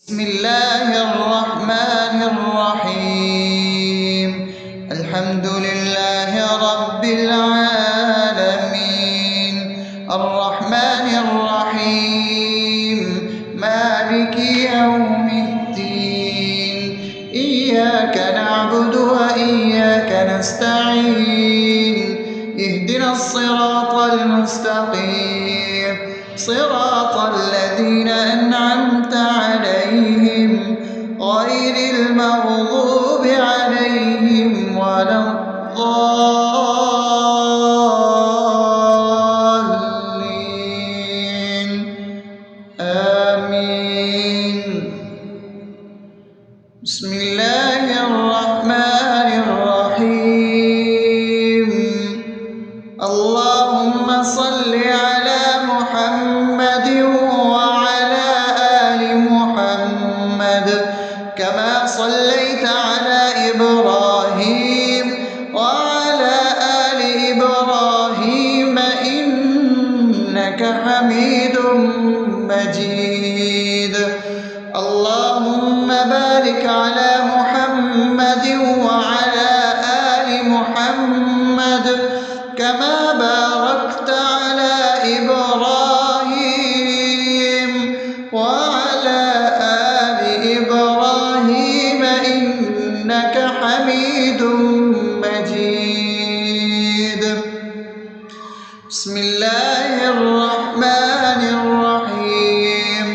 بسم الله الرحمن الرحيم. الحمد لله رب العالمين، الرحمن الرحيم، مالك يوم الدين. إياك نعبد وإياك نستعين، اهدنا الصراط المستقيم، صراط الذين أنعمت عليهم غير المغضوب عليهم ولا الضالين. آمين. بسم الله الرحمن الرحيم. اللهم صل على محمد وعلى آل محمد كما صليت على إبراهيم وعلى آل إبراهيم إنك حميد مجيد. اللهم بارك على محمد وعلى آل محمد كما باركت على إبراهيم وعلى آل إبراهيم إنك حميد مجيد. بسم الله الرحمن الرحيم.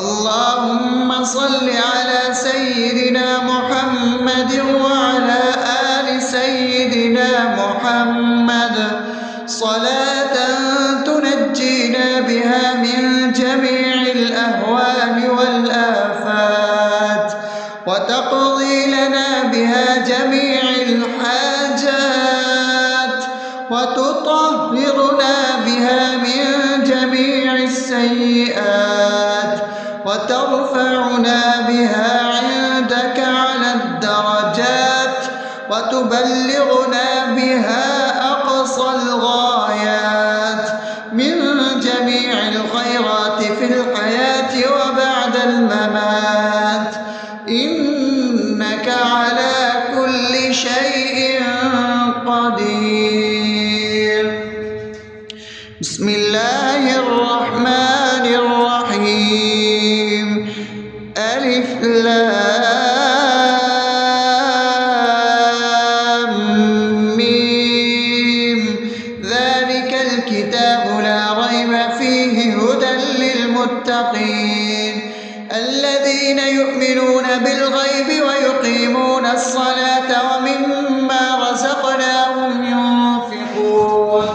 اللهم صل على سيدنا محمد وعلى آل سيدنا محمد صلاة تنجينا بها من جميع الأهوال والآفات، وتقضي لنا بها جميع الحاجات، وتطهرنا بها من جميع السيئات، وترفعنا بها عندك على الدرجات، وتبلغنا بها أقصى الغايات من جميع الخيرات في الحياة وبعد الممات، إنك على كل شيء قدير. بسم الله الرحمن الرحيم. ألف لام ميم. ذلك الكتاب لا ريب فيه هدى للمتقين الذين يؤمنون بالغيب ويقيمون الصلاة ومما رزقناهم ينفقون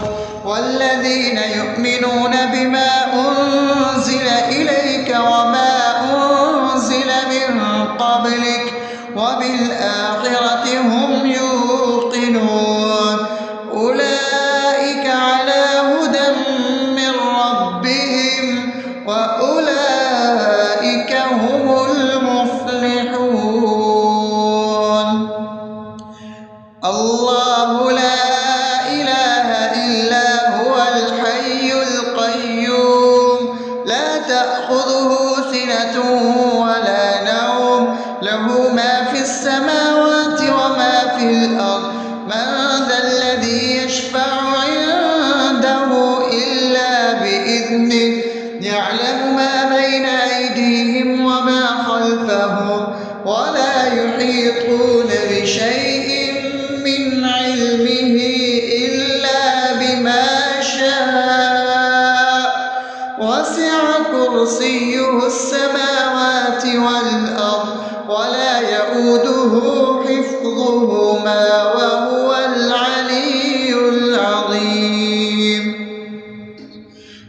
والذين يؤمنون بما أنزل إليك وما أنزل من قبلك وبالآخرة هم يوقنون أولئك على هدى من ربهم وأولئك هم المفلحون. الله لا إله إلا هو الحي القيوم لا تأخذه سنة ولا نوم له ما في السماوات وما في الأرض من ذا الذي يشفع عنده إلا بإذنه يعلم ما بين أيديهم وما خلفهم ولا يحيطون بشيء من علمه إلا بما شاء وسع كرسيه السماوات والأرض ولا يؤوده حفظهما وهو العلي العظيم.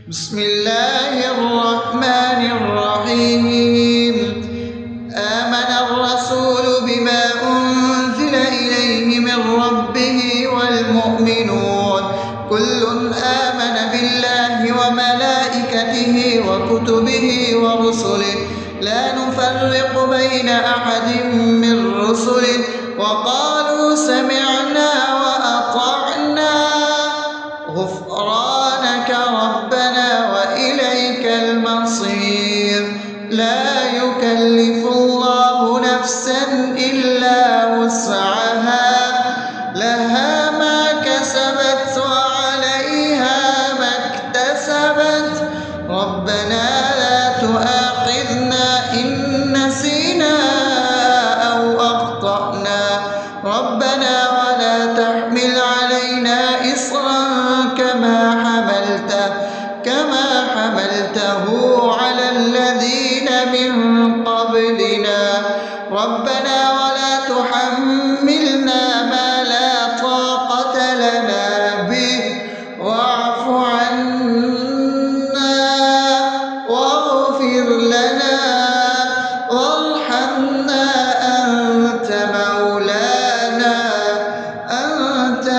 بسم الله الرحمن الرحيم. آمن الرسول بما أنزل إليه من ربه والمؤمنون كل آمن بالله وملائكته وكتبه ورسله لا نفرق بين أحد من رسله وقالوا سمعنا وأطعنا غفرانك ربنا وإليك المصير. لا يكلف قبلنا ربنا ولا تحملنا ما لا طاقة لنا به واعف عنا واغفر لنا وارحمنا أنت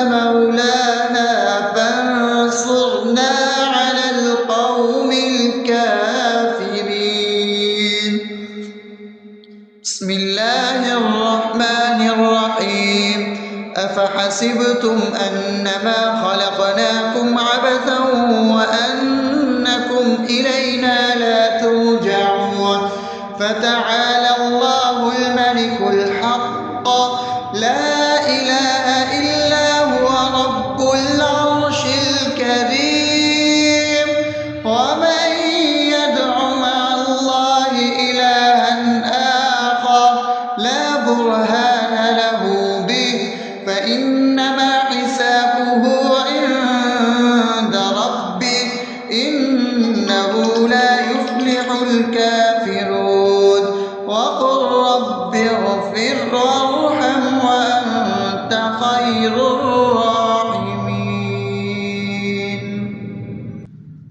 مولانا فانصرنا على القوم الكافرين. بسم الله الرحمن الرحيم أفحسبتم أنما خلقناكم عبثا وأنكم إلينا لا ترجعون فتعالى الله الملك الحق لا إله إلا هو رب العرش الكريم ومن يدع مع الله إلها آخر لا برهان له به فإنما حسابه عند ربه إنه لا يفلح الكافرون وقل رب اغفر وارحم وأنت خير الراحمين.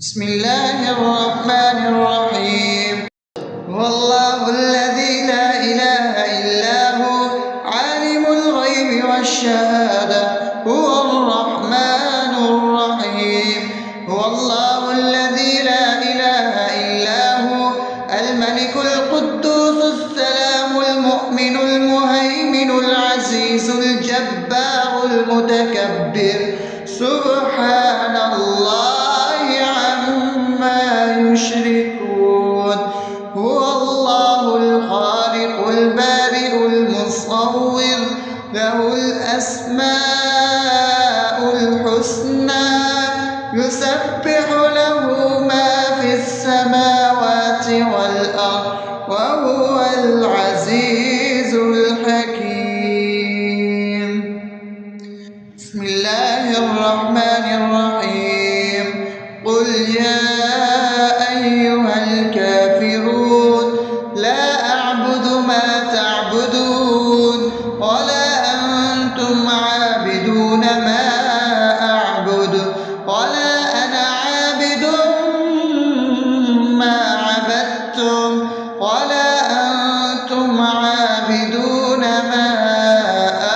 بسم الله الرحمن الرحيم هو الله الذي لا إله إلا هو عالم الغيب والشهادة هو الرحمن الرحيم هو الله الذي لا إله إلا هو الملك القدوس السلام المؤمن المهيمن العزيز الجبار المتكبر سبحان الله عما يشركون هو الله الخالق البارئ المصور له الأسماء الحسنى يسبح له ما في السماوات والأرض وهو العزيز الحكيم. بسم الله الرحمن الرحيم قل يا أيها الكافرون لا أعبد ما تعبدون ولا أنتم عابدون ما أعبد ولا أنا عابد ما عبدتم ولا أنتم عابدون ما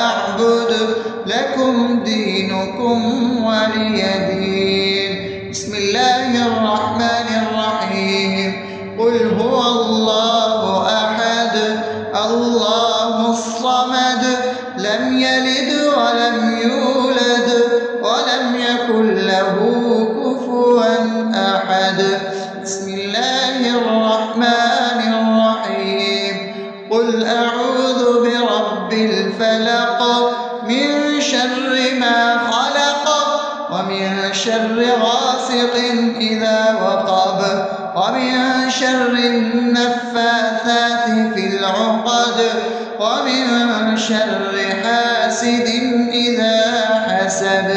أعبد لكم دينكم ولي دين. بسم الله الرحمن الرحيم قل هو الله أحد الله الصمد لم يلد ولم يولد ولم يكن له كفوا أحد. بسم الله الرحمن الرحيم قل أعوذ برب الفلق من شر ما خلق ومن شر غاسق إذا وقب ومن شر النفاثات في العقد ومن شر حاسد إذا حسد.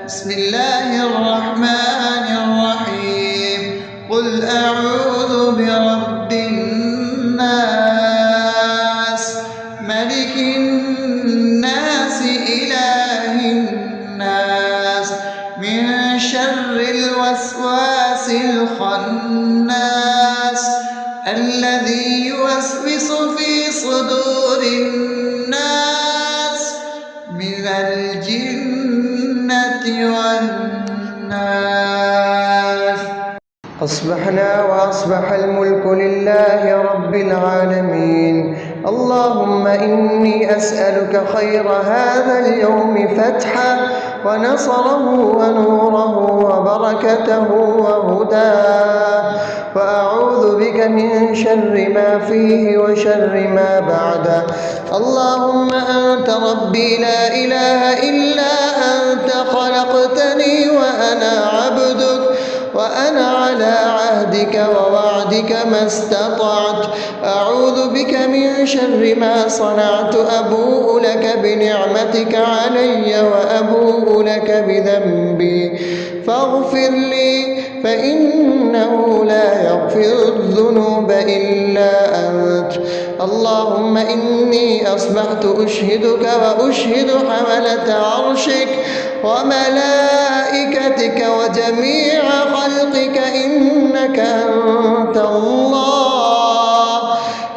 بسم الله الرحمن الرحيم قل أعوذ برب الناس ملك الناس إله الناس من شر الوسواس الخناس الذي يوسوس في صدور الناس من الجنة والناس. أصبحنا وأصبح الملك لله رب العالمين اللهم إني أسألك خير هذا اليوم فتحه ونصره ونوره وبركته وهداه وأعوذ بك من شر ما فيه وشر ما بعده. اللهم أنت ربي لا إله إلا أنت خلقتني وأنا عبدك وأنا على عهدك ووعدك ما استطعت أعوذ بك من شر ما صنعت أبوء لك بنعمتك علي وأبوء لك بذنبي فاغفر لي فإنه لا يغفر الذنوب إلا أنت اللهم إني أصبحت أشهدك وأشهد حملة عرشك وملائكتك وجميع خلقك إنك أنت الله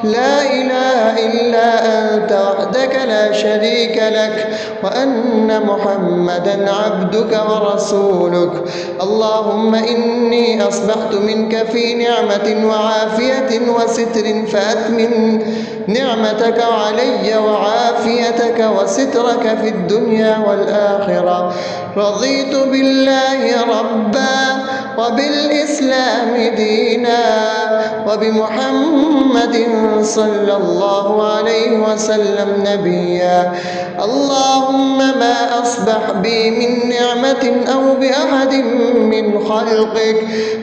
لا إله إلا أنت وحدك لا شريك لك وأن محمدا عبدك ورسولك. اللهم إني أصبحت منك في نعمة وعافية وستر فأتمم نعمتك علي وعافيتك وسترك في الدنيا والآخرة. رضيت بالله ربا وبالإسلام دينا وبمحمد صلى الله عليه وسلم نبيا. اللهم ما أصبح بي من نعمة أو بأحد من خلقك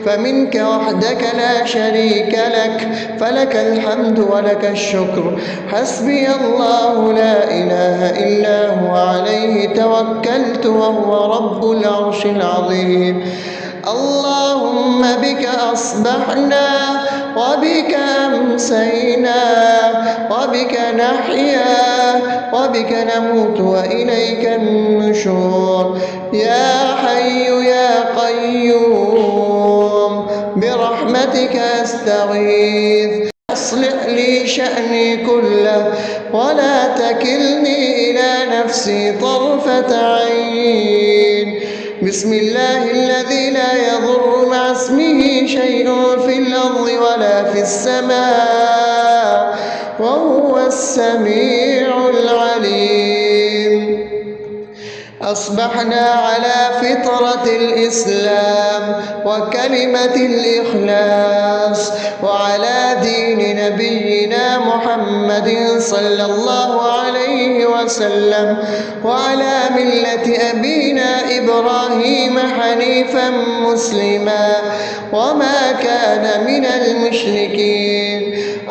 فمنك وحدك لا شريك لك فلك الحمد ولك الشكر. حسبي الله لا إله إلا هو عليه توكلت وهو رب العرش العظيم. اللهم بك أصبحنا وبك أمسينا وبك نحيا وبك نموت وإليك النشور. يا حي يا قيوم برحمتك أستغيث أصلح لي شأني كله ولا تكلني إلى نفسي طرفة عين. بسم الله الذي لا يضر مع اسمه شيء في الأرض ولا في السماء وهو السميع العليم. أصبحنا على فطرة الإسلام وكلمة الإخلاص وعلى دين نبينا محمد صلى الله عليه وسلم وعلى ملة أبينا إبراهيم حنيفا مسلما وما كان من المشركين.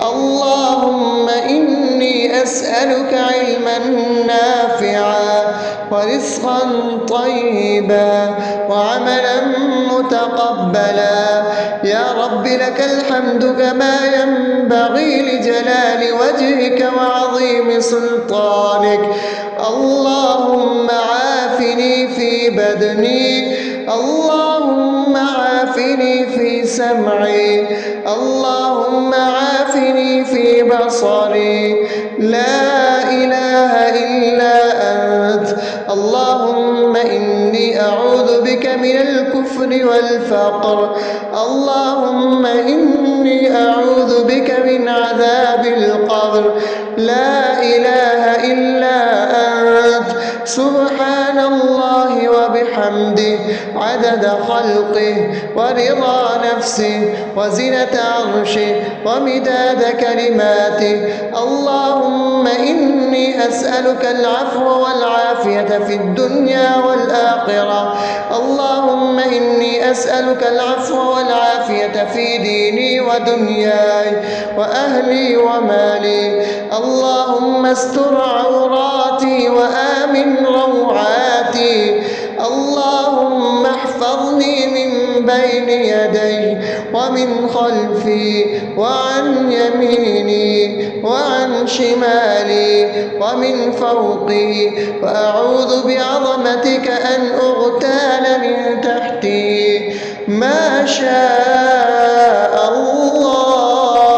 اللهم إني أسألك علما نافعا ورزقا طيبا وعملا متقبلا. يا رب لك الحمد كما ينبغي لجلال وجهك وعظيم سلطانك. اللهم عافني في بدني اللهم عافني في سمعي اللهم عافني في بصري. لا إله إلا أنت. اللهم إني أعوذ بك من الكفر والفقر. اللهم إني أعوذ بك من عذاب القبر. لا إله إلا أنت. سبحان الله وبحمده عدد خلقه ورضا نفسه وزنة عرشه ومداد كلماته. اللهم إني أسألك العفو والعافية في الدنيا والآخرة. اللهم إني أسألك العفو والعافية في ديني ودنياي وأهلي ومالي. اللهم استر عوراتي وآمن روعاتي. اللهم احفظني من بين يدي ومن خلفي وعن يميني وعن شمالي ومن فوقي وأعوذ بعظمتك أن أغتال من تحتي. ما شاء الله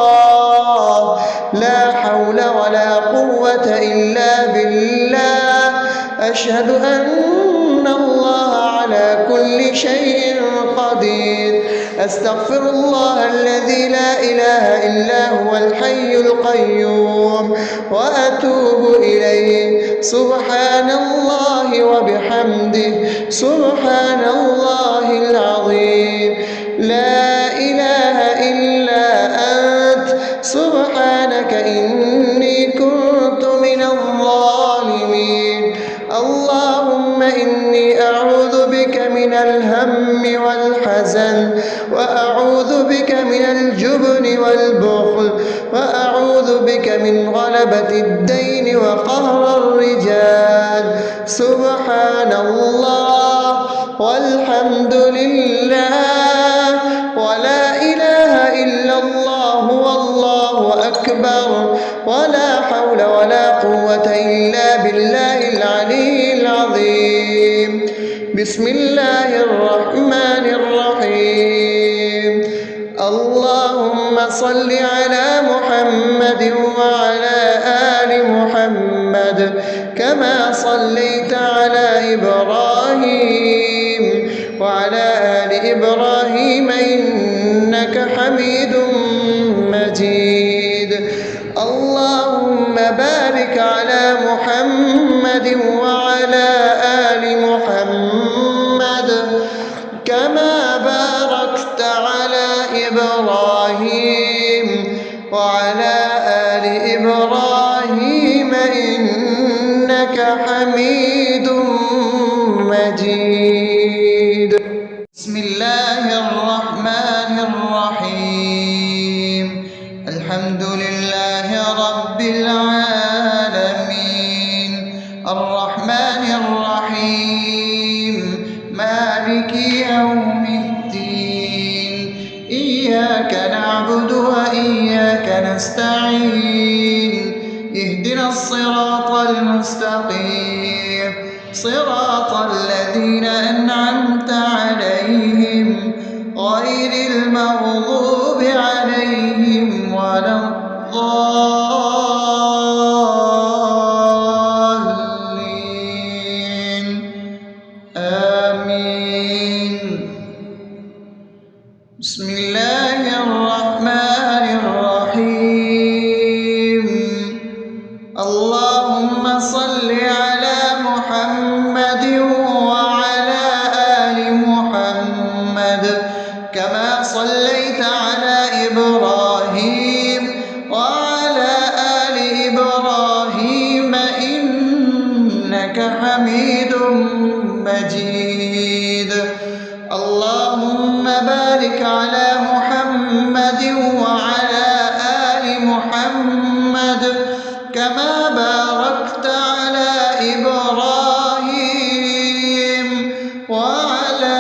لا حول ولا قوة إلا بالله. أشهد أن الله على كل شيء قدير. أستغفر الله الذي لا إله إلا هو الحي القيوم وأتوب إليه. سبحان الله وبحمده سبحان الله العظيم. لا إله إلا أنت. سبحانك إني كنت من الظالمين. اللهم إني أعوذ بك من الهم والحزن وأعوذ بك من الجبن والبخل وأعوذ بك من غلبة الدين وقهر الرجال. سبحان الله والحمد لله ولا إله إلا الله والله أكبر. أكبر ولا حول ولا قوة إلا بالله العلي العظيم. بسم الله الرحمن الرحيم. اللهم صل على محمد وعلى آل محمد كما صليت على إبراهيم وعلى آل إبراهيم إنك حميد مجيد. اللهم بارك على محمد وعلى آل محمد كما باركت على إبراهيم وعلى آل إبراهيم إنك حميد مجيد. بسم الله الرحمن الرحيم. الحمد لله رب العالمين الرحمن الرحيم مالك يوم الدين إياك نعبد وإياك نستعين اهدنا الصراط المستقيم صراط الذين أنعمت عليهم غير المغضوب عليهم ولا الضالين آمين. بسم الله الرحمن الرحيم. اللهم صل على محمد وعلى آل محمد كما صليت على إبراهيم وعلى آل إبراهيم إنك حميد مجيد. اللهم بارك على محمد وعلى آل محمد كما باركت على إبراهيم وعلى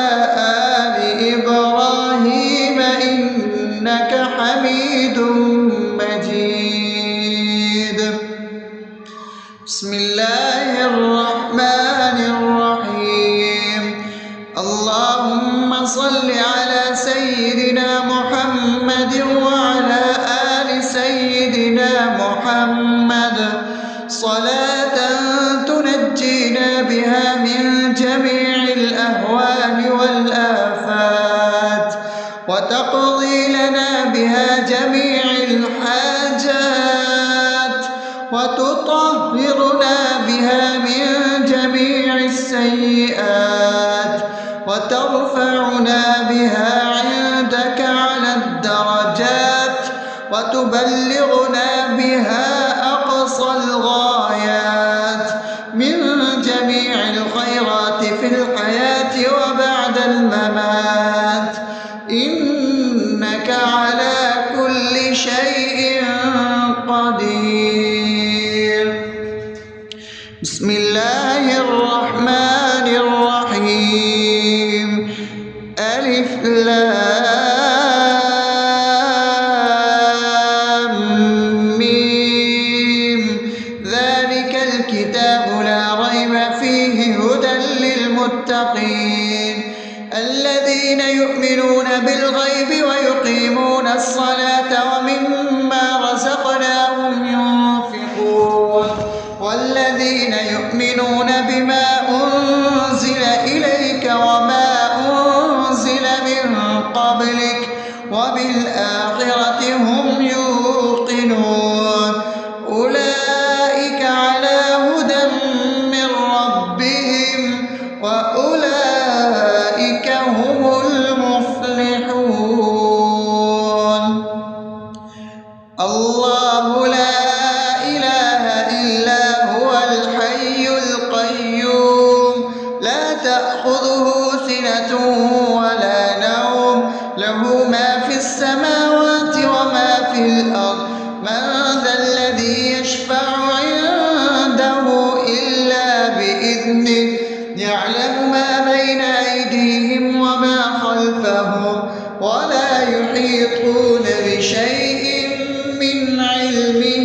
آل إبراهيم إنك حميد مجيد. بسم الله الرحمن الرحيم. اللهم صل على سيدنا محمد وعلى آل سيدنا محمد صلاة تنجينا بها من جميع الأهوال والآفات وتقضي لنا بها جميع الحاجات وتطهرنا بها من جميع السيئات وترفعنا بها عندك على الدرجات وتبلغنا بها أقصى الغايات من جميع الخيرات في الحياة وبعد الممات إنك على كل شيء قدير. بسم الله الرحمن الرحيم. ألف لام ميم ذلك الكتاب لا ريب فيه هدى للمتقين الذين يؤمنون بالغيب ويقيمون الصلاة ومما رزقناهم ينفقون والذين يؤمنون بما أنزل إليك وما أنزل من قبلك وبالآخرة هم يوقنون أولئك على هدى من ربهم وأولئك هم المفلحون. الله لا إله إلا هو الحي القيوم لا تأخذه سنة ولا نوم له ما في السماوات وما في الأرض من ذا الذي يشفع عنده إلا بإذنه يعلم ما بين أيديهم وما خلفهم ولا يحيطون بشيء من علمه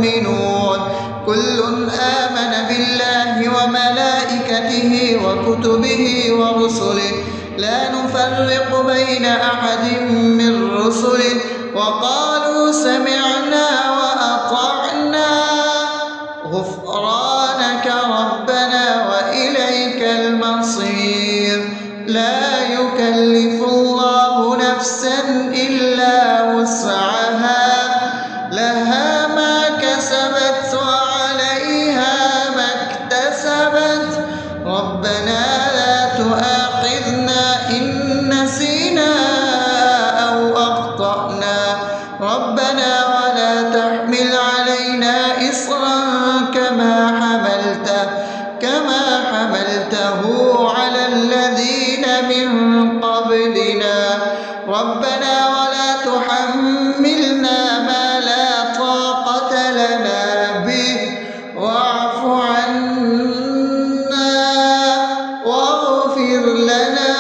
يؤمنون كل آمن بالله وملائكته وكتبه ورسله لا نفرق بين أحد من رسله وقالوا سمعنا وأطعنا غفرانك ربنا وإليك المصير لا يكلف الله نفسا إلا وسعها لها ما كسبت وعليها ما اكتسبت ربنا لا تؤاخذنا إن نسينا أو أخطأنا ربنا ولا تحمل علينا إصرا كما حملته على الذين من قبلنا ربنا ولا تحملنا ما لا طاقة لنا به واعف عنا واغفر لنا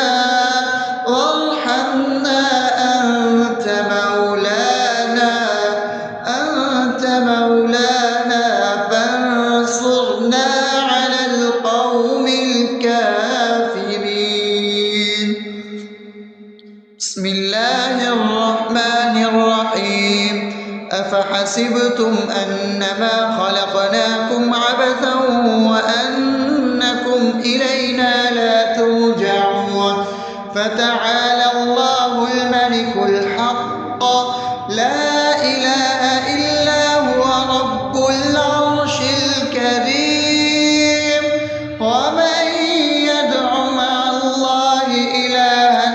وارحمنا أنت مولانا فانصرنا على القوم الكافرين. بسم الله الرحمن الرحيم أفحسبتم أنما خلقناكم عبثا وأنكم إلينا لا ترجعون فتعالى الله الملك الحق لا إله إلا هو رب العرش الكريم ومن يدع مع الله إلها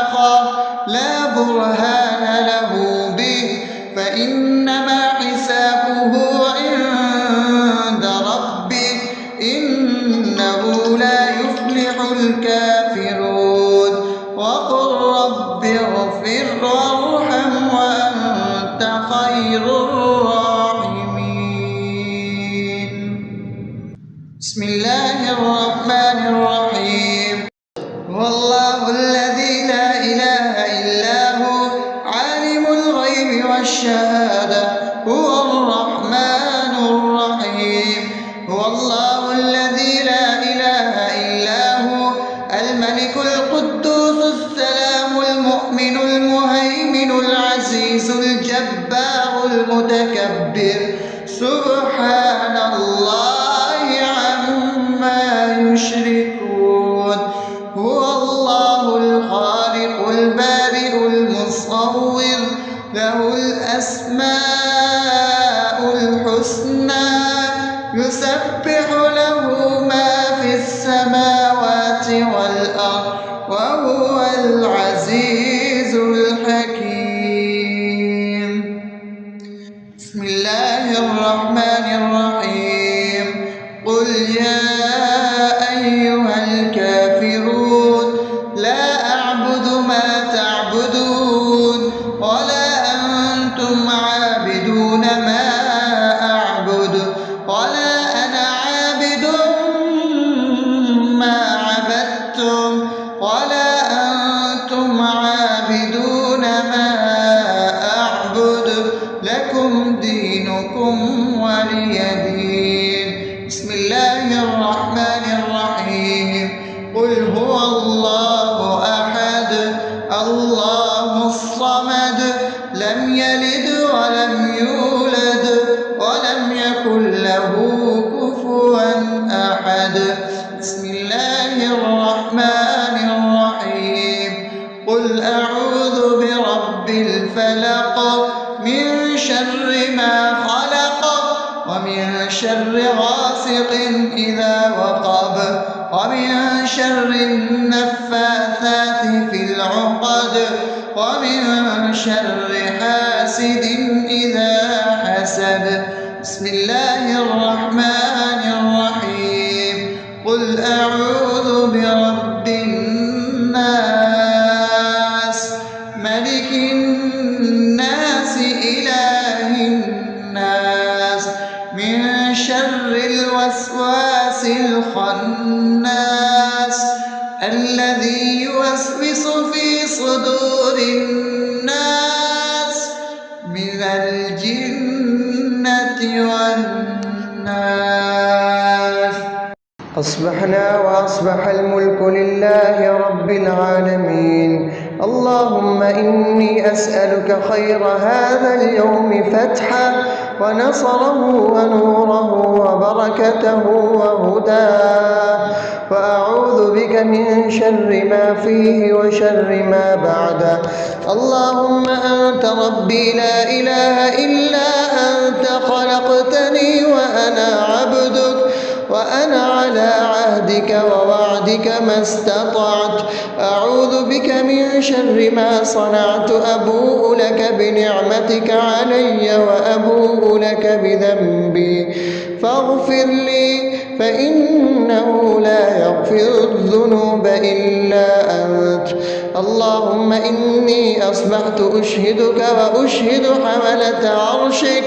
آخر لا برهان له به فإنما حسابه عند ربه إنه لا يفلح الكافرون وقل رب اغفر وارحم وأنت خير الراحمين. بسم الله الرحمن الرحيم هو الله الذي لا إله إلا هو عالم الغيب والشهادة هو الرحمن الرحيم هو الله الذي لا إله إلا هو الملك القدوس السلام المؤمن المهيمن العزيز الجبار المتكبر سبحان الله عما يشركون هو الله الخالق البارئ المصور له الأسماء الحسنى يسبح له ما في السماوات والأرض وهو العزيز الحكيم. بسم الله الرحمن الرحيم قل يا أيها الكافرون لا أعبد ما تعبدون ولا أنتم عابدون ما أعبد ولا أنا عابد ما عبدتم ولا أنتم عابدون ما أعبد لكم دينكم ولي دين. بسم الله الرحمن الرحيم قل هو الله أحد الله الصمد لم يلد ولم يولد ولم يكن له كفوا أحد. بسم الله الرحمن الرحيم قل أعوذ برب الفلق من شر ما خلق ومن شر غاسق إذا وقب ومن شر النفاثات في العقد ومن شر حاسد إذا حسد. بسم الله الرحمن الرحيم قل أعوذ برب الناس ملك الناس إله الناس من شر الوسواس الخناس الذي يوسوس في صدور الناس من الجنة والناس. أصبحنا وأصبح الملك لله رب العالمين. اللهم إني أسألك خير هذا اليوم فتحه ونصره ونوره وبركته وهداه، وأعوذ بك من شر ما فيه وشر ما بعده. اللهم أنت ربي لا إله إلا أنت، خلقتني وأنا عبدك، وأنا على عهدك ووعدك ما استطعت. أعوذ بك من شر ما صنعت، أبوء لك بنعمتك علي وأبوء لك بذنبي، فاغفر لي فإنه لا يغفر الذنوب إلا أنت. اللهم إني أصبحت أشهدك وأشهد حملة عرشك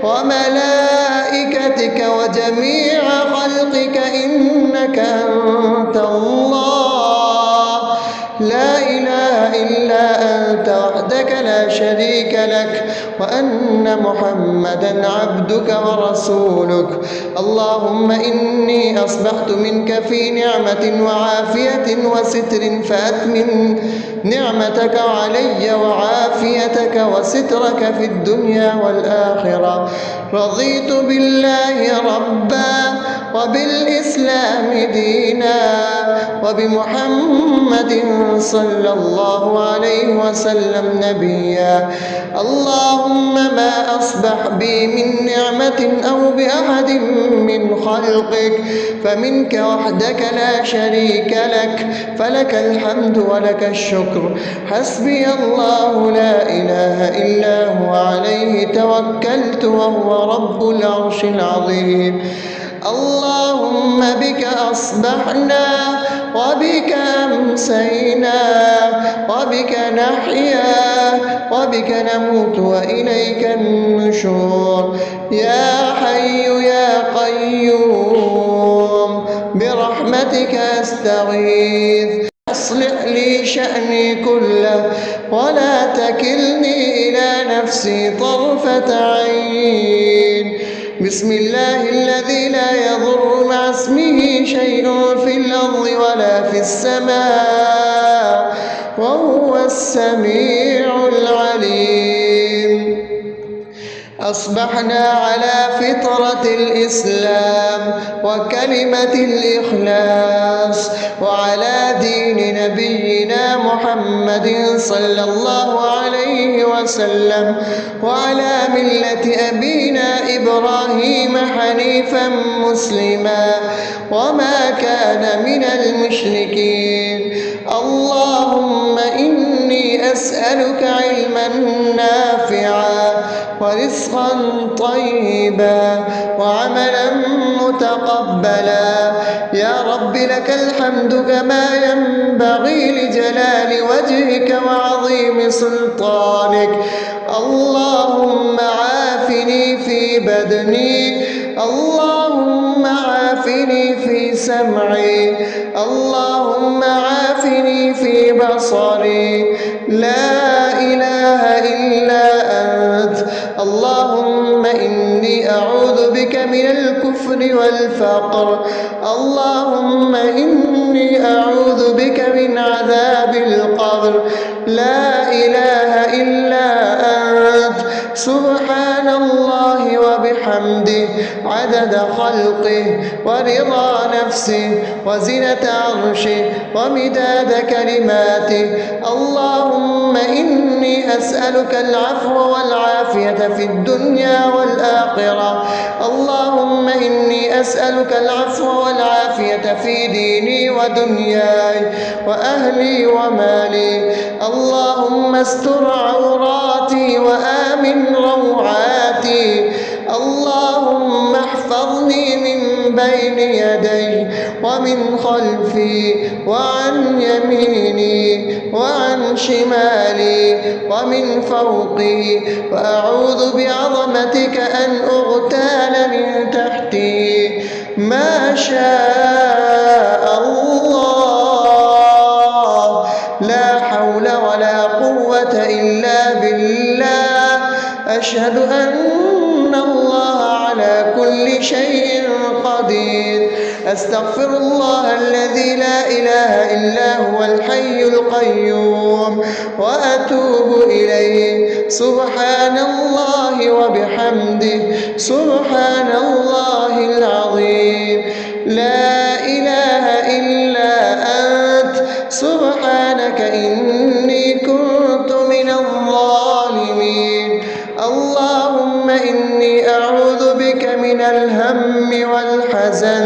وملائكتك وجميع خلقك إنك أنت الله، لا إله إلا أنت وحدك لا شريك لك، وأن محمدا عبدك ورسولك. اللهم إني أصبحت منك في نعمة وعافية وستر، فأتمم نعمتك علي وعافيتك وسترك في الدنيا والآخرة. رضيت بالله ربا وبالإسلام دينا وبمحمد صلى الله عليه وسلم نبيا. اللهم ما أصبح بي من نعمة أو بأحد من خلقك فمنك وحدك لا شريك لك، فلك الحمد ولك الشكر. حسبي الله لا إله إلا هو، عليه توكلت وهو رب العرش العظيم. اللهم بك أصبحنا وبك أمسينا وبك نحيا وبك نموت وإليك النشور. يا حي يا قيوم برحمتك أستغيث، أصلح لي شأني كله ولا تكلني إلى نفسي طرفة عين. بسم الله الذي لا يضر مع اسمه شيء في الأرض ولا في السماء وهو السميع العليم. أصبحنا على فطرة الإسلام وكلمة الإخلاص وعلى دين نبينا محمد صلى الله عليه وسلم وعلى ملة أبينا إبراهيم حنيفا مسلما وما كان من المشركين. اللهم إني أسألك علما نافعا ورزقا طيبا وعملا متقبلا. يا رب لك الحمد كما ينبغي لجلال وجهك وعظيم سلطانك. اللهم عافني في بدني، اللهم عافني في سمعي، اللهم عافني في بصري. لا إله إلا أنت. اللهم إني أعوذ بك من الكفر والفقر. اللهم إني أعوذ بك من عذاب القبر. لا إله إلا أنت. سبحان الله وبحمده عدد خلقه ورضا نفسه وزنة عرشه ومداد كلماته. اللهم إني أسألك العفو والعافية في الدنيا والآخرة. اللهم إني أسألك العفو والعافية في ديني ودنياي وأهلي ومالي. اللهم استر عوراتي وآمن روعاتي. اللهم احفظني من بين يدي ومن خلفي وعن يميني وعن شمالي ومن فوقي، وأعوذ بعظمتك أن أغتال من تحتي. ما شاء الله، لا حول ولا قوة إلا بالله. أشهد أن الله أستغفر الله الذي لا إله إلا هو الحي القيوم وأتوب إليه. سبحان الله وبحمده سبحان الله العظيم. لا إله إلا أنت سبحانك إني كنت من الظالمين. اللهم إني أعوذ بك من الهم والحزن،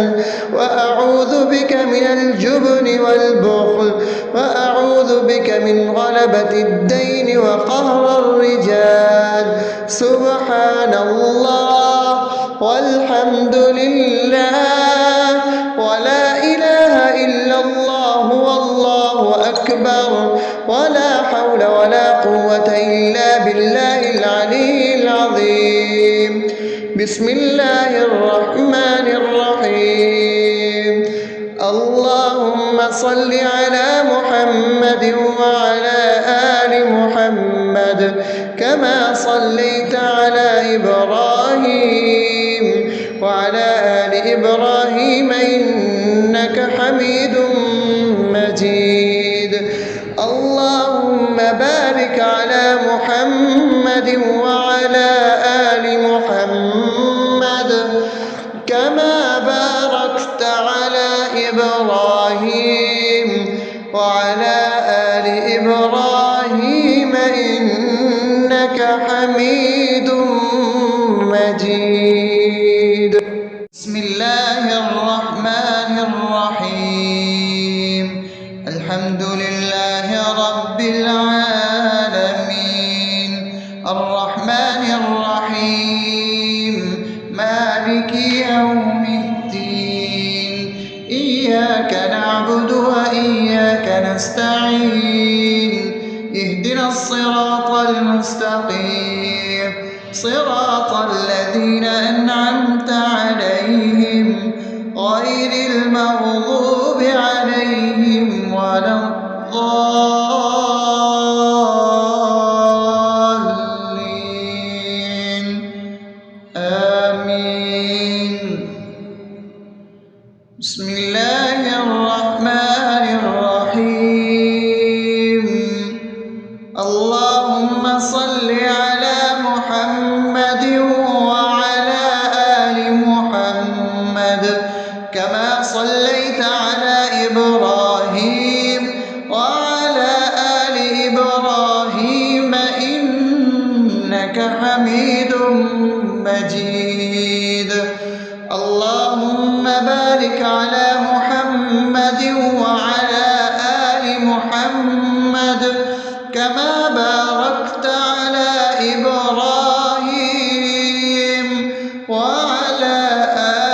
وأعوذ بك من الجبن والبخل، وأعوذ بك من غلبة الدين وقهر الرجال. سبحان الله والحمد لله ولا إله إلا الله والله أكبر ولا حول ولا قوة إلا بالله العلي العظيم. بسم الله الرحمن الرحيم. اللهم صل على محمد وعلى آل محمد كما صليت على إبراهيم وعلى آل إبراهيم إنك حميد مجيد. اللهم بارك على محمد وعلى آل محمد كما باركت على إبراهيم وعلى آل إبراهيم إنك حميد مجيد. بسم الله الرحمن الرحيم. الحمد لله رب العالمين الرحمن الرحيم مالك يوم الدين. إياك نعبد وإياك نستعين. اهدنا الصراط المستقيم صراط الذين أنعمت عليهم غير المغضوب عليهم ولا الضالين. آمين. بسم الله الرحمن الرحيم. اللهم صل على محمد وعلى آل محمد كما صليت على إبراهيم وعلى آل إبراهيم إنك حميد مجيد. اللهم بارك على محمد وعلى آل محمد كما باركت على إبراهيم وعلى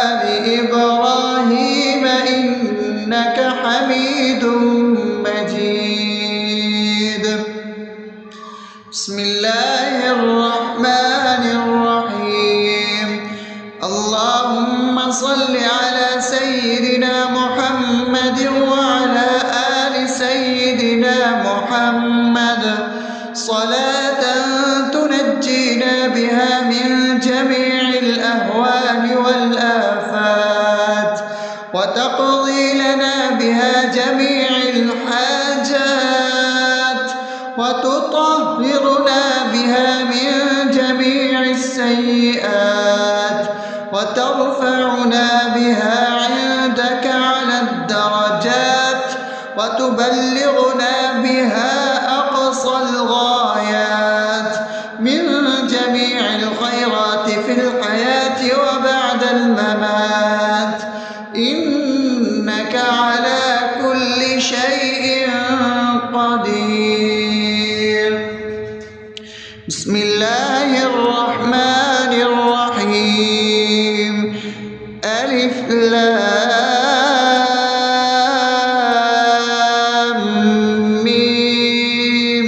آل إبراهيم إنك حميد مجيد. بسم الله الرحمن الرحيم. اللهم صل على سيدنا محمد وعلى آل سيدنا محمد صلاة تنجينا بها من جميع الأهوال والآفات وتقضي لنا بها جميع الحاجات وتطهرنا بها من جميع السيئات وترفعنا بها عندك على الدرجات وتبلغنا بها أقصى الغايات من جميع الخيرات في الحياة وبعد الممات إنك على كل شيء قدير. بسم الله الرحمن الرحيم. ألف لام ميم.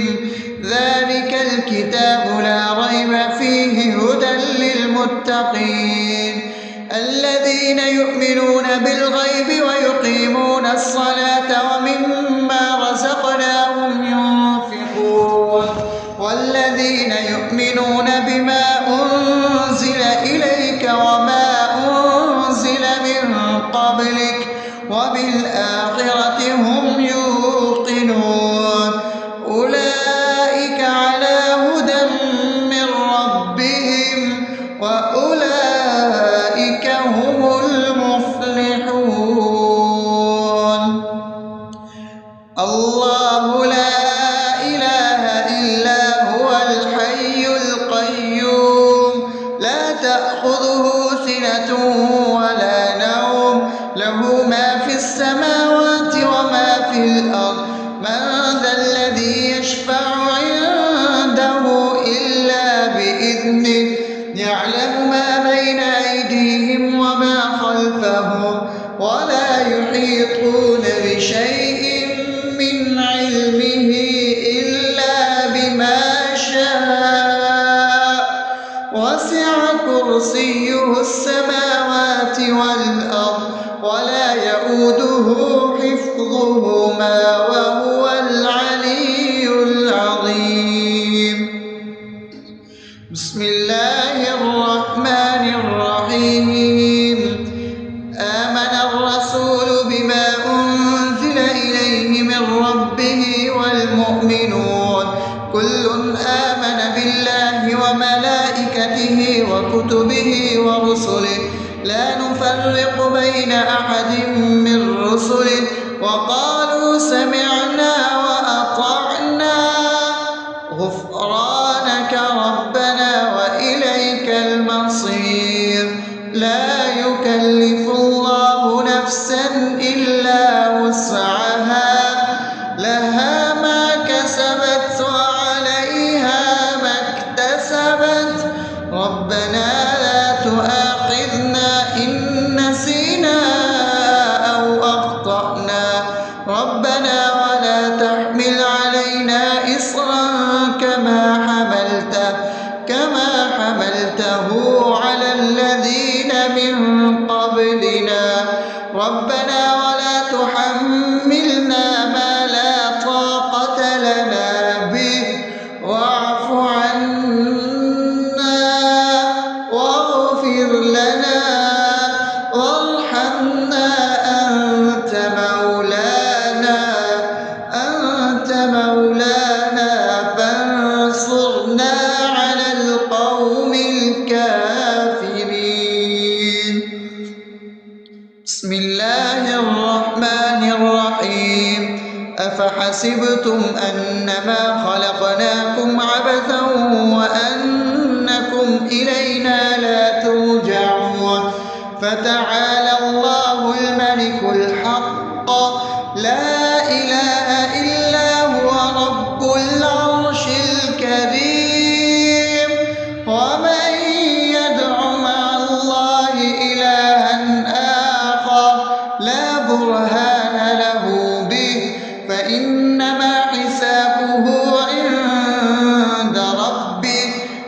ذلك الكتاب لا ريب فيه هدى للمتقين الذين يؤمنون بالغيب ويقيمون الصلاة ومما رزقناهم ينفقون والذين يؤمنون بما أنزل إليك وما أنزل من قبلك أولئك هم المفلحون. الله لا إله إلا هو الحي القيوم لا تأخذه سنة ولا نوم له ما في السماوات وما في الأرض من ذا الذي يشفع عنده إلا بإذنه يعلم ما بين أيديهم وما خلفهم ولا يحيطون بشيء من علمه إلا بما شاء وسع كرسيه السماوات والأرض ولا يؤوده حفظهما وهو العلي العظيم. بسم الله الرحمن الرحيم. آمن الرسول بما أنزل إليه من ربه والمؤمنون كل آمن بالله وملائكته وكتبه ورسله لا نفرق بين أحد من رسله وقالوا سمعنا وأطعنا غفرانك ربنا وإليك المصير. لا يكلف الله نفسا إلا وسعها لها ما كسبت وعليها ما اكتسبت ربنا لا تؤاخذنا إن نسينا أو أخطأنا ربنا ولا تحمل علينا إصرا كما حملته على الذين من قبلنا ربنا ولا تحملنا ما لا طاقة لنا به واعف عنا واغفر لنا وارحمنا أنت مولانا فانصرنا على القوم الكافرين. بسم الله الرحمن الرحيم. أفحسبتم أنما خلقناكم عبثا وأنكم إلينا لا ترجعون فتعالى الله الملك الحق لا إله إلا هو رب العرش الكريم. ومن يدع مع الله إلها آخر لا برهان له به فإنما حسابه عند ربه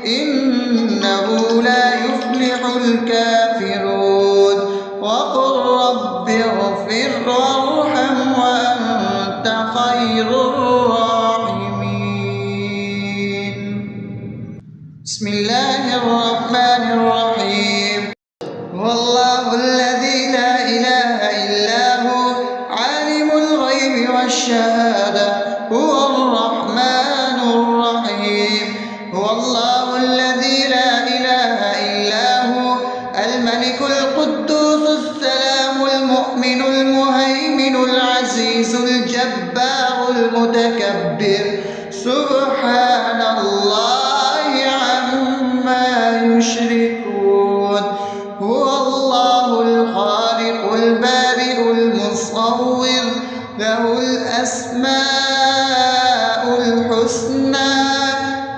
إنه لا يفلح الكافرون. وقل رب اغفر وارحم وأنت خير الراحمين. بسم الله الرحمن الرحيم. هو الله الذي لا إله إلا هو عالم الغيب والشهادة هو الرحمن الرحيم. هو الله الذي لا إله إلا هو الملك القدوس السلام المؤمن المهيمن العزيز الجبار المتكبر سبحان الله عما يشركون. هو الله الخالق البارئ المصور له الأسماء الحسنى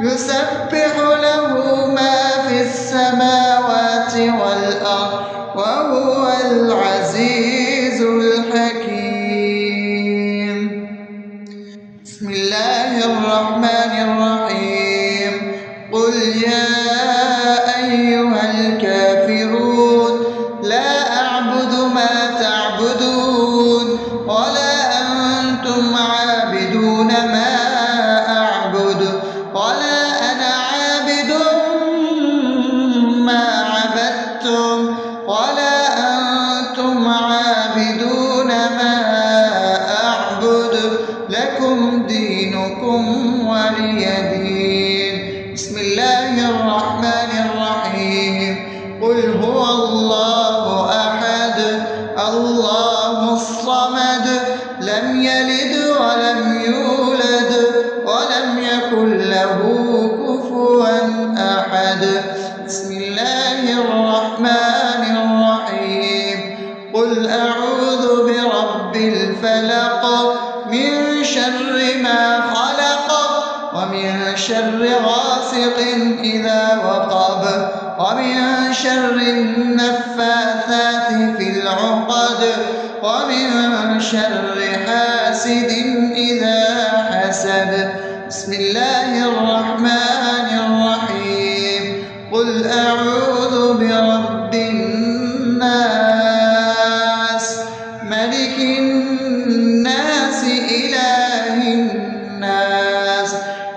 يسبح له ما في السماوات والأرض وهو العزيز الحكيم. بسم الله الرحمن الرحيم. قل يا أيها الكافرون لا أعبد ما تعبدون ولا أنتم عابدون ما أعبد ولا أنا عابد ما عبدتم ولا أنتم عابدون ما أعبد لكم دينكم ولي دين. بسم الله الرحمن الرحيم. قل هو الله أحد الله الصمد لم يلد ولم يولد ولم يكن له كفوا أحد. بسم الله الرحمن الرحيم. قل أعوذ برب الفلق من شر ما خلق ومن شر غاسق إذا وقب ومن شر النفاثات في العقد ومن شر حاسد إذا حسد. بسم الله الرحمن الرحيم. قل أعوذ برب الناس ملك الناس إله الناس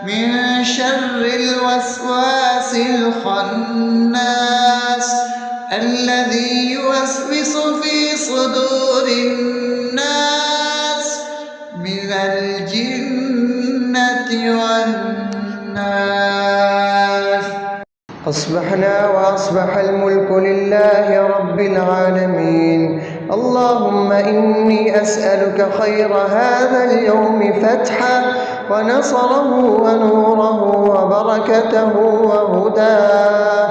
من شر الوسواس الخناس الذي يوسوس في صدور الناس من الجنة والناس. أصبحنا وأصبح الملك لله رب العالمين. اللهم إني أسألك خير هذا اليوم فتحه ونصره ونوره وبركته وهداه،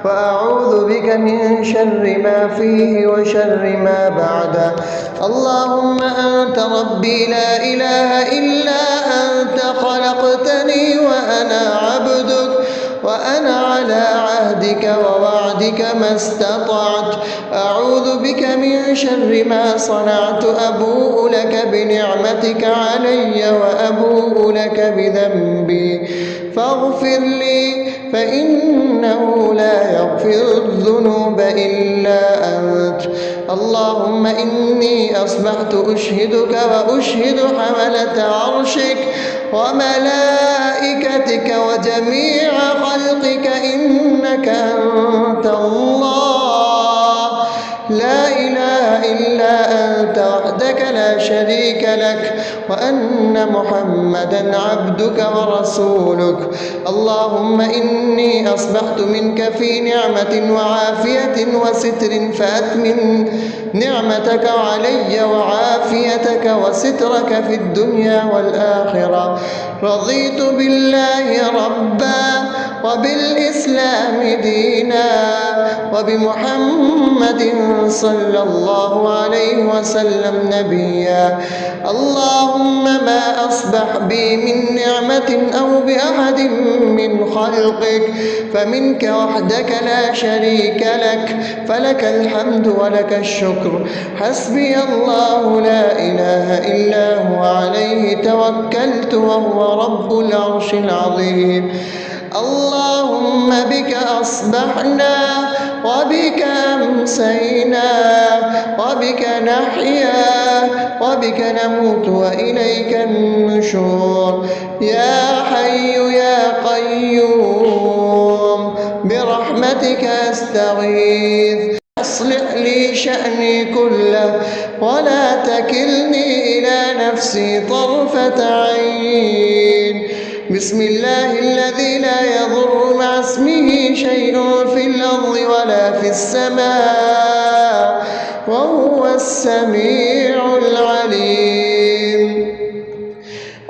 وأعوذ بك من شر ما فيه وشر ما بعده. اللهم أنت ربي لا إله إلا أنت خلقتني وأنا عبدك وأنا على عهدك ووعدك ما استطعت. أعوذ بك من شر ما صنعت. أبوء لك بنعمتك علي وأبوء لك بذنبي فاغفر لي فإنه لا يغفر الذنوب إلا أنت. اللهم إني أصبحت أشهدك وأشهد حملة عرشك وملائكتك وجميع خلقك إنك أنت الله لا إله إلا أنت وحدك لا شريك لك، وأن محمدا عبدك ورسولك. اللهم إني أصبحت منك في نعمة وعافية وستر فأتمن نعمتك علي وعافيتك وسترك في الدنيا والآخرة. رضيت بالله ربا وبالإسلام دينا وبمحمد صلى الله عليه وسلم نبيا. اللهم ما أصبح بي من نعمة أو بأحد من خلقك فمنك وحدك لا شريك لك، فلك الحمد ولك الشكر. حسبي الله لا إله إلا هو عليه توكلت وهو رب العرش العظيم. اللهم بك أصبحنا وبك أمسينا وبك نحيا وبك نموت وإليك النشور. يا حي يا قيوم برحمتك أستغيث. أصلح لي شأني كله ولا تكلني إلى نفسي طرفة عين. بسم الله الذي لا يضر مع اسمه شيء في الأرض ولا في السماء وهو السميع العليم.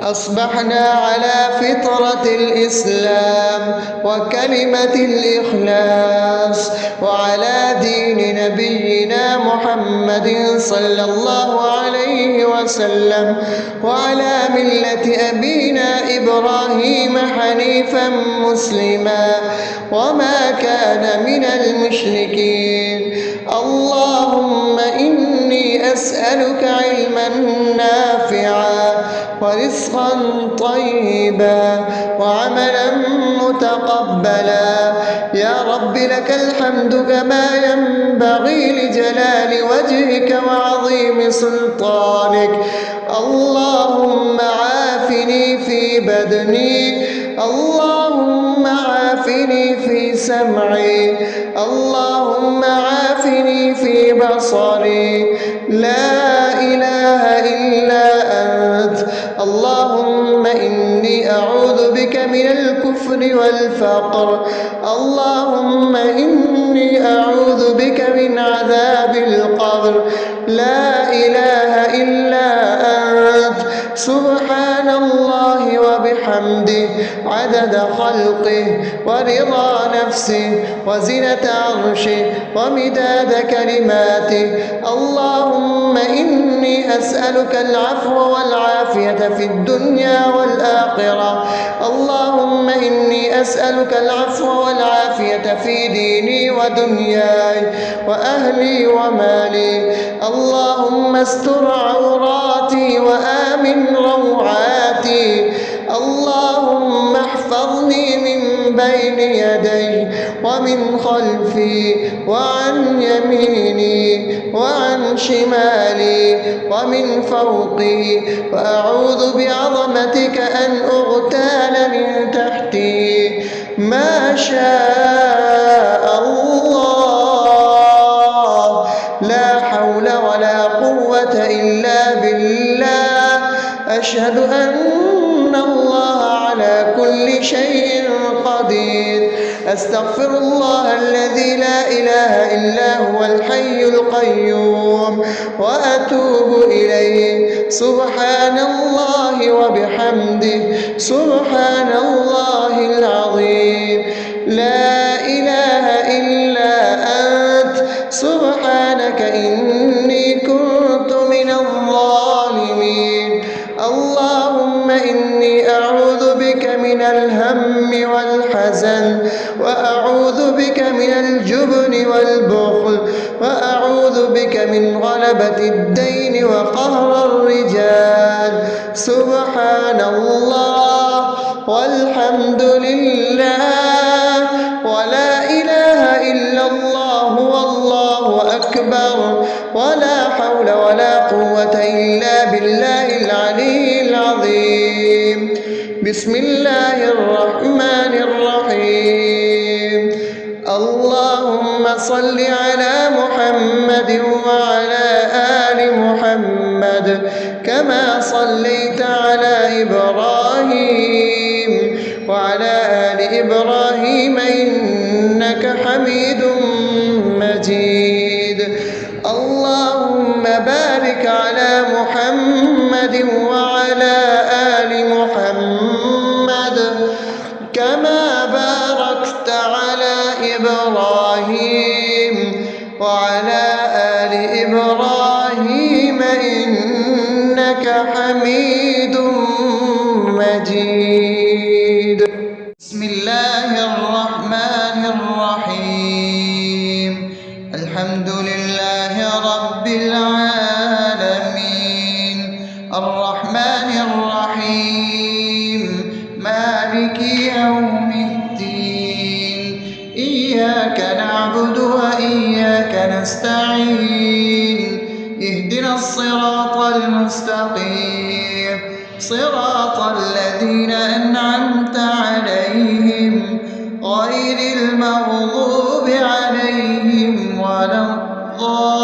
أصبحنا على فطرة الإسلام وكلمة الإخلاص وعلى دين نبينا محمد صلى الله عليه وسلم وعلى ملة أبينا إبراهيم حنيفا مسلما وما كان من المشركين. اللهم إني أسألك علما نافعا ورزقا طيبا وعملا متقبلا. يا رب لك الحمد كما ينبغي لجلال وجهك وعظيم سلطانك. اللهم عافني في بدني، اللهم عافني في سمعي، اللهم عافني في بصري. لا إله إلا أنت. اللهم إني أعوذ بك من الكفر والفقر. اللهم إني أعوذ وزنة عرشه ومداد كلماته. اللهم إني أسألك العفو والعافية في الدنيا والآخرة. اللهم إني أسألك العفو والعافية في ديني ودنياي وأهلي ومالي. اللهم استر عوراتي وآمن روعاتي. اللهم احفظني من بين يدي ومن خلفي وعن يميني وعن شمالي ومن فوقي، وأعوذ بعظمتك أن أغتال من تحتي. ما شاء الله، لا حول ولا قوة إلا بالله. أشهد أن الله على كل شيء قدير. أستغفر الله الذي لا إله إلا هو الحي القيوم وأتوب إليه. سبحان الله وبحمده، سبحان الله العظيم. لا إله إلا أنت، سبحانك إني كنت من الظالمين. اللهم إني أعوذ بك من الهم والحزن، وأعوذ بك من الجبن والبخل، وأعوذ بك من غلبة الدين وقهر الرجال. سبحان الله والحمد لله ولا إله إلا الله والله أكبر، ولا حول ولا قوة إلا بالله العلي العظيم. بسم الله الرحمن الرحيم. اللهم صل على محمد وعلى آل محمد كما صليت على إبراهيم وعلى آل إبراهيم إنك حميد مجيد. اللهم بارك على محمد وعلى آل محمد كما باركت على إبراهيم وعلى آل إبراهيم إنك حميد مجيد. بسم الله الرحمن الرحيم. الحمد لله رب العالمين، الرحمن الرحيم، مالك يوم الدين. إياك نعبد وإياك نستعين. اهدنا الصراط المستقيم، صراط الذين أنعمت عليهم غير المغضوب عليهم ولا الضالين.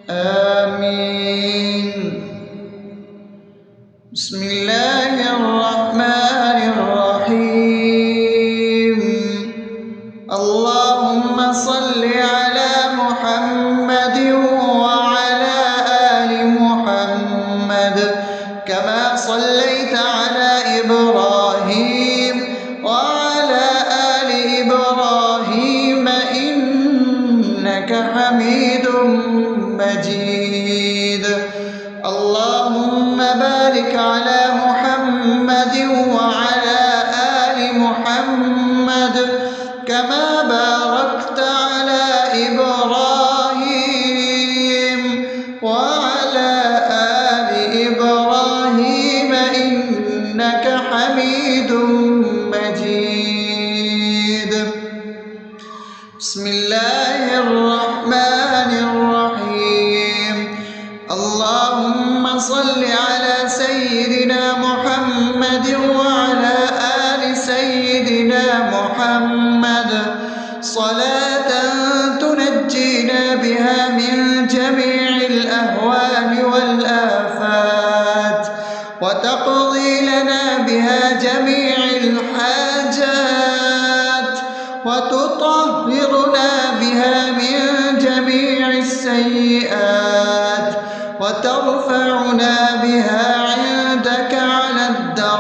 آمين. بسم الله الرحمن الرحيم. اللهم صل على محمد وعلى آل محمد كما صليت على إبراهيم وعلى آل إبراهيم إنك حميد مجيد. اللهم بارك على محمد وعلى آل محمد كما باركت على إبراهيم وعلى آل إبراهيم إنك حميد مجيد. بسم الله الرحمن الرحيم. اللهم صل على سيدنا محمد وعلى آل سيدنا محمد صلاة تنجينا بها من جميع الأهوال والآفات، وتقضي لنا بها جميع الحاجات، وتطهرنا بها من جميع السيئات، وترفعنا بها عندك على الدرجات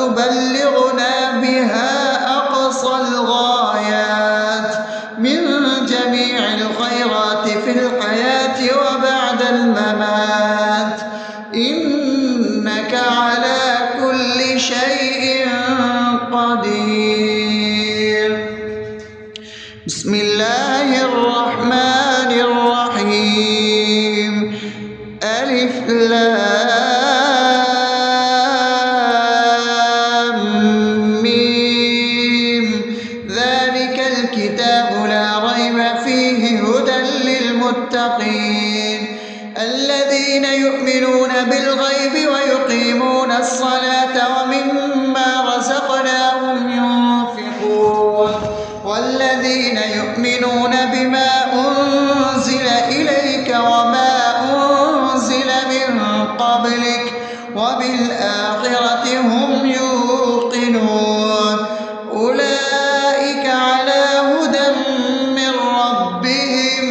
وتبلغنا بها أقصى الغايات من جميع الخيرات في الحياة وبعد الممات، إنك على كل شيء قدير. بسم الله الرحمن الرحيم. ألف لام ميم. ذلك الكتاب لا ريب فيه هدى للمتقين الذين يؤمنون بالغيب ويقيمون الصلاة ومما رزقناهم ينفقون والذين يؤمنون بما أنزل إليك وما أنزل من قبلك وبالآخرة هم يوقنون أولئك على هدى من ربهم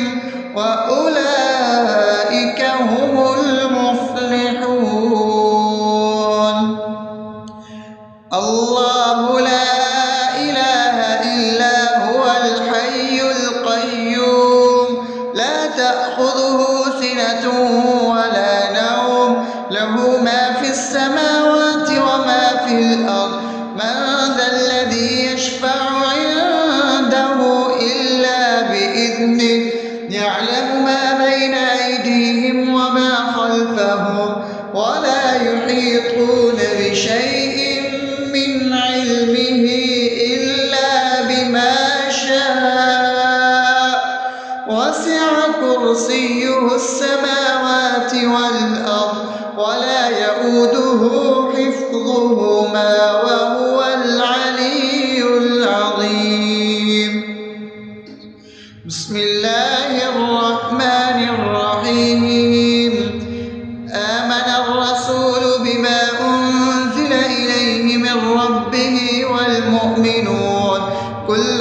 وأولئك هم المفلحون. الله لا إله إلا هو الحي القيوم لا تأخذه سنة ولا نوم له ما في السماوات وما في الأرض من ذا الذي يشفع عنده إلا بإذنه يعلم ما بين أيديهم وما خلفهم ولا يحيطون بشيء من علمه إلا بما شاء وسع كرسيه السماوات والأرض ولا يؤوده حفظهما وهو العلي العظيم. بسم الله الرحمن الرحيم. آمن الرسول بما أنزل إليه من ربه والمؤمنون كل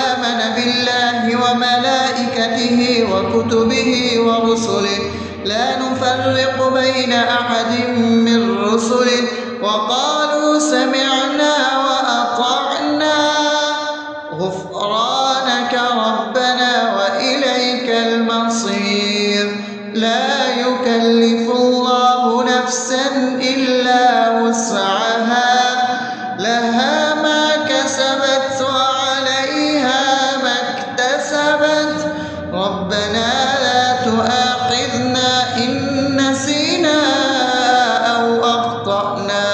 آمن بالله وملائكته وكتبه ورسله لا نفرق بين أحد من رسله وقالوا سمعنا وأطعنا غفرانك ربنا وإليك المصير. لا يكلف الله نفسا إلا وسعها لها ما كسبت وعليها ما اكتسبت ربنا لا تؤاخذنا إن نسينا أو أخطأنا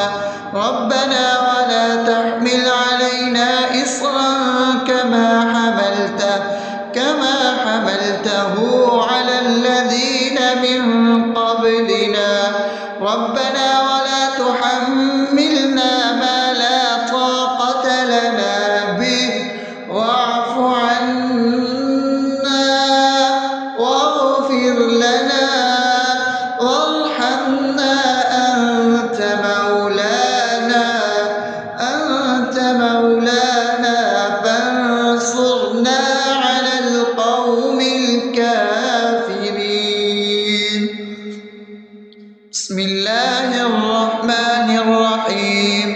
ربنا ولا تحمل علينا إصرا كما حملته على الذين من قبلنا ربنا ولا تحملنا ما لا طاقة لنا به واعف عنا واغفر لنا وارحمنا أنت مولانا فانصرنا على القوم الكافرين. بسم الله الرحمن الرحيم.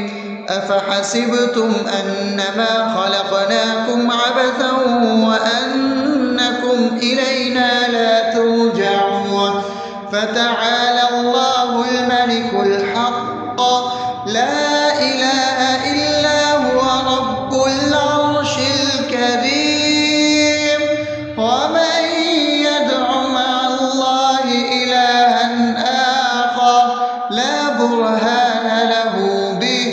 أفحسبتم أنما خلقناكم عبثا وأنكم إلينا لا ترجعون فتعالى الله الملك الحق لا إله إلا هو رب العرش الكريم. ومن يدع مع الله إلها آخر لا برهان له به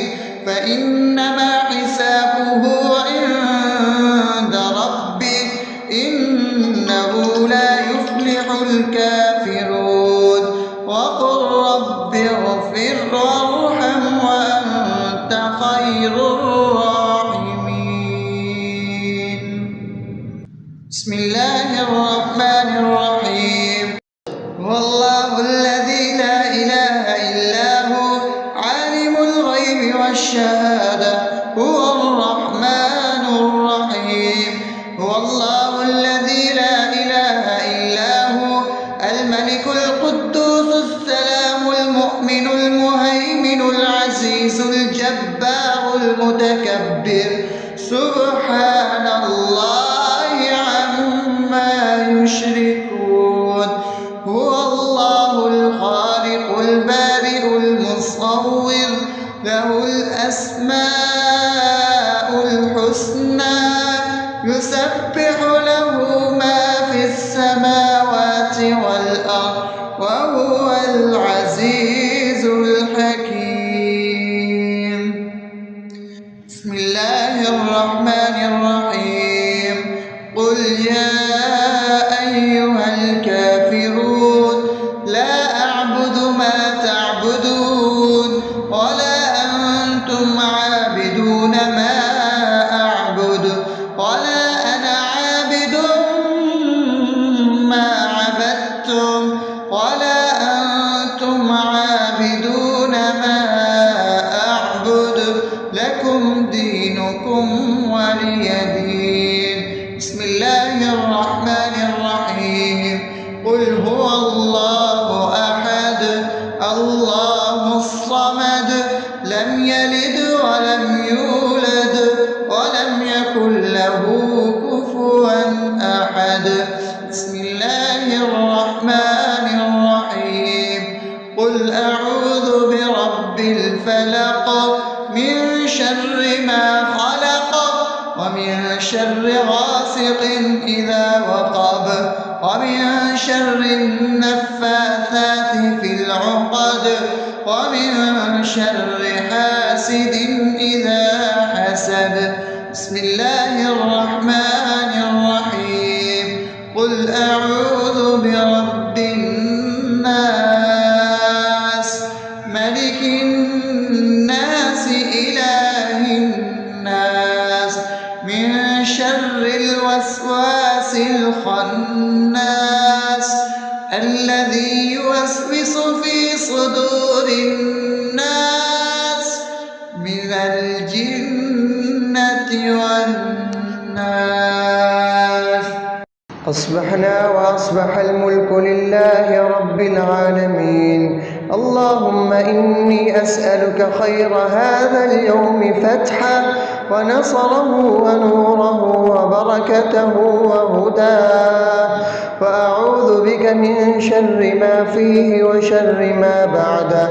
فإنما حسابه عند ربه إنه لا يفلح الكافرون. وقل رب اغفر وارحم وأنت خير الراحمين. بسم الله الرحمن الرحيم. والله الذي لا إله إلا هو عالم الغيب والشهادة هو الرحمن الرحيم. هو الله الذي لا إله إلا هو الملك القدوس السلام المؤمن المهيمن العزيز الجبار المتكبر سبحان الله عما يشركون هو الله الخالق البارئ المصور له الأسماء الحسنى يسبح له ما في السماوات والأرض وهو العزيز الحكيم. بسم الله الرحمن الرحيم قل يا أيها الكافرون لا أعبد ما تعبدون ولا أنتم عابدون ما أعبد ولا أنا عابد ما عبدتم ولا أنتم عابدون ما أعبد لكم دينكم ولي دين. بسم الله الرحمن الرحيم قل هو الله أحد الله الصمد لم يلد ولم يولد ولم يكن له كفوا أحد. بسم الله الرحمن الرحيم قل أعوذ برب الفلق من شر ما خلق ومن شر غاسق إذا وقب ومن شر النفاثات في العقد ومن شر حاسد إذا حسد. بسم الله الرحمن الرحيم قل أعوذ برب الناس ملك الناس إله الناس من شر الوسواس الخناس الذي يوسوس في صدور الناس من الجنة والناس. أصبحنا وأصبح الملك لله رب العالمين. اللهم إني أسألك خير هذا اليوم فتحه ونصره ونوره وبركته وهداه وأعوذ بك من شر ما فيه وشر ما بعده.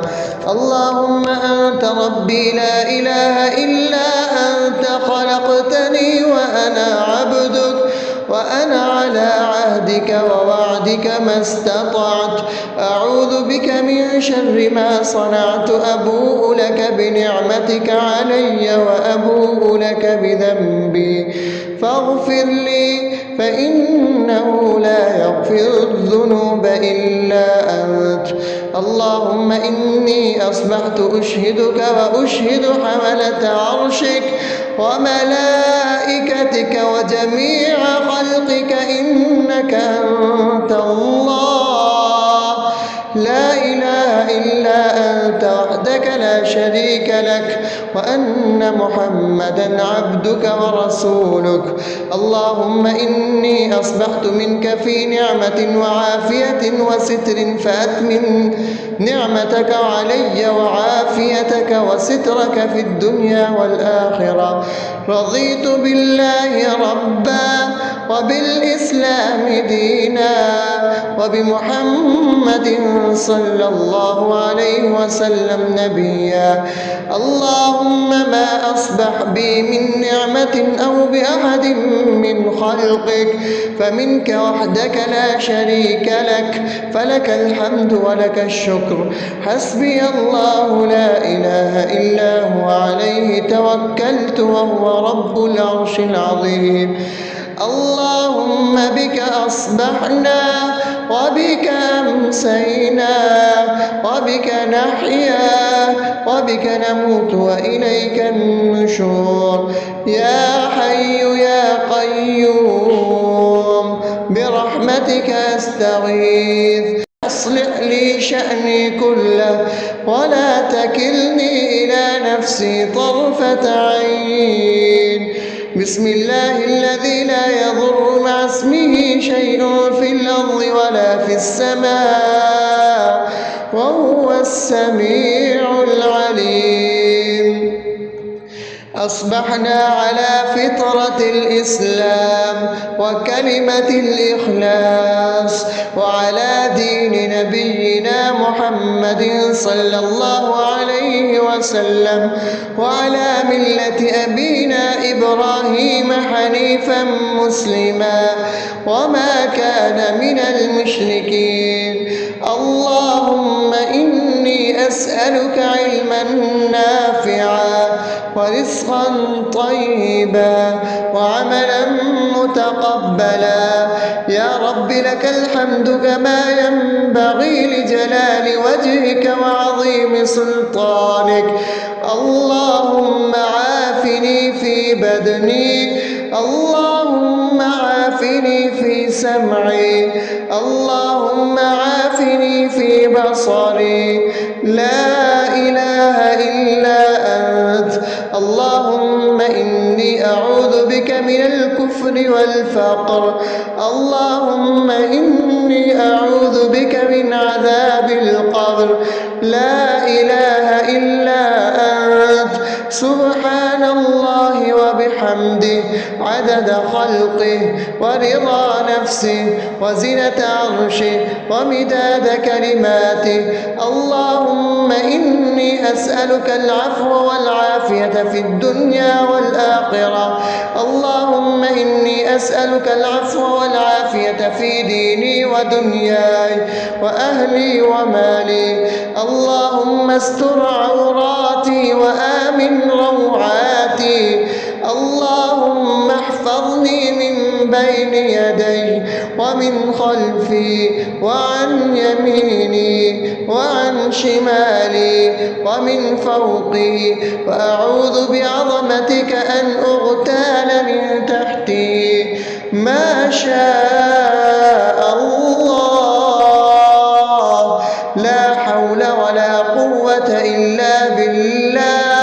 اللهم أنت ربي لا إله إلا أنت خلقتني وأنا عبدك وأنا على عهدك ووعدك ما استطعت. أعوذ بك من شر ما صنعت أبوء لك بنعمتك علي وأبوء لك بذنبي فاغفر لي فإنه لا يغفر الذنوب إلا أنت. اللهم إني أصبحت أشهدك وأشهد حملة عرشك وملائكتك وجميع خلقك إنك أنت الله لا إله إلا أنت وحدك لا شريك لك وأن محمدا عبدك ورسولك. اللهم إني أصبحت منك في نعمة وعافية وستر فأتمم نعمتك علي وعافيتك وسترك في الدنيا والآخرة. رضيت بالله ربا وبالإسلام دينا وبمحمد صلى الله عليه وسلم نبيا. اللهم ما أصبح بي من نعمة أو بأحد من خلقك فمنك وحدك لا شريك لك فلك الحمد ولك الشكر. حسبي الله لا إله إلا هو عليه توكلت وهو رب العرش العظيم. اللهم بك أصبحنا وبك أمسينا وبك نحيا وبك نموت وإليك النشور. يا حي يا قيوم برحمتك أستغيث أصلح لي شأني كله ولا تكلني إلى نفسي طرفة عين. بسم الله الذي لا يضر مع اسمه شيء في الأرض ولا في السماء وهو السميع العليم. أصبحنا على فطرة الإسلام وكلمة الإخلاص وعلى دين نبينا محمد صلى الله عليه وسلم وعلى ملة أبينا إبراهيم حنيفا مسلما وما كان من المشركين. اللهم إني أسألك علما نافعا ورزقا طيبا وعملا متقبلا. يا رب لك الحمد كما ينبغي لجلال وجهك وعظيم سلطانك. اللهم عافني في بدني، اللهم عافني في سمعي، اللهم عافني في بصري. لا إله إلا أنت. اللهم إني أعوذ بك من الكفر والفقر. اللهم إني أعوذ بك من عذاب القبر. لا إله إلا أنت. سبحان الله وبحمده عدد خلقه ورضا نفسه وزنة عرشه ومداد كلماته. اللهم إني أسألك العفو والعافية في الدنيا والآخرة. اللهم إني أسألك العفو والعافية في ديني ودنياي وأهلي ومالي. اللهم استر عوراتي وآمن روعاتي. اللهم احفظني من بين يدي ومن خلفي وعن يميني وعن شمالي ومن فوقي، وأعوذ بعظمتك أن أغتال من تحتي. ما شاء الله، لا حول ولا قوة إلا بالله.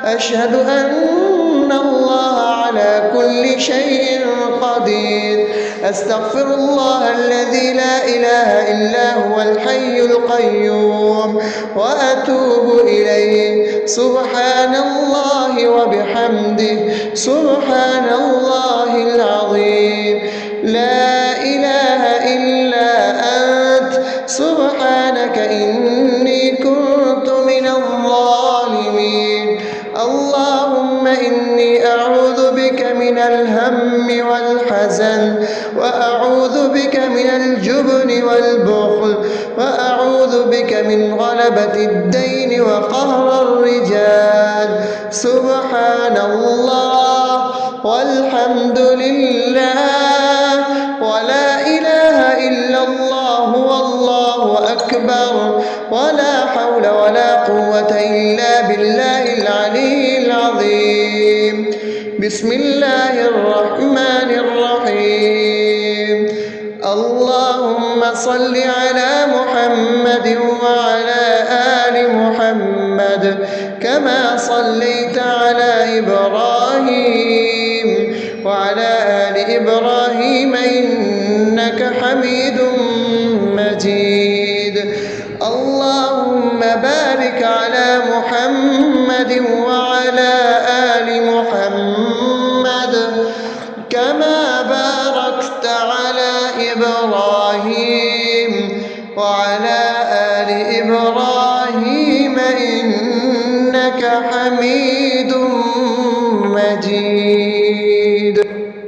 أشهد أن الله على كل شيء قدير. أستغفر الله الذي لا إله إلا هو الحي القيوم وأتوب إليه. سبحان الله وبحمده سبحان الله العظيم. لا إله إلا أنت. سبحانك إني كنت من الظالمين. اللهم إني أعوذ بك من الهم والحزن، وأعوذ بك من الجبن والبخل، وأعوذ بك من غلبة الدين وقهر الرجال. سبحان الله والحمد لله ولا إله إلا الله والله أكبر ولا حول ولا قوة إلا بالله العلي العظيم. بسم الله الرحمن الرحيم. اللهم صل على محمد وعلى آل محمد كما صليت على إبراهيم وعلى آل إبراهيم إنك حميد مجيد. اللهم بارك على محمد وعلى آل محمد كما باركت على إبراهيم وعلى آل إبراهيم إنك حميد مجيد.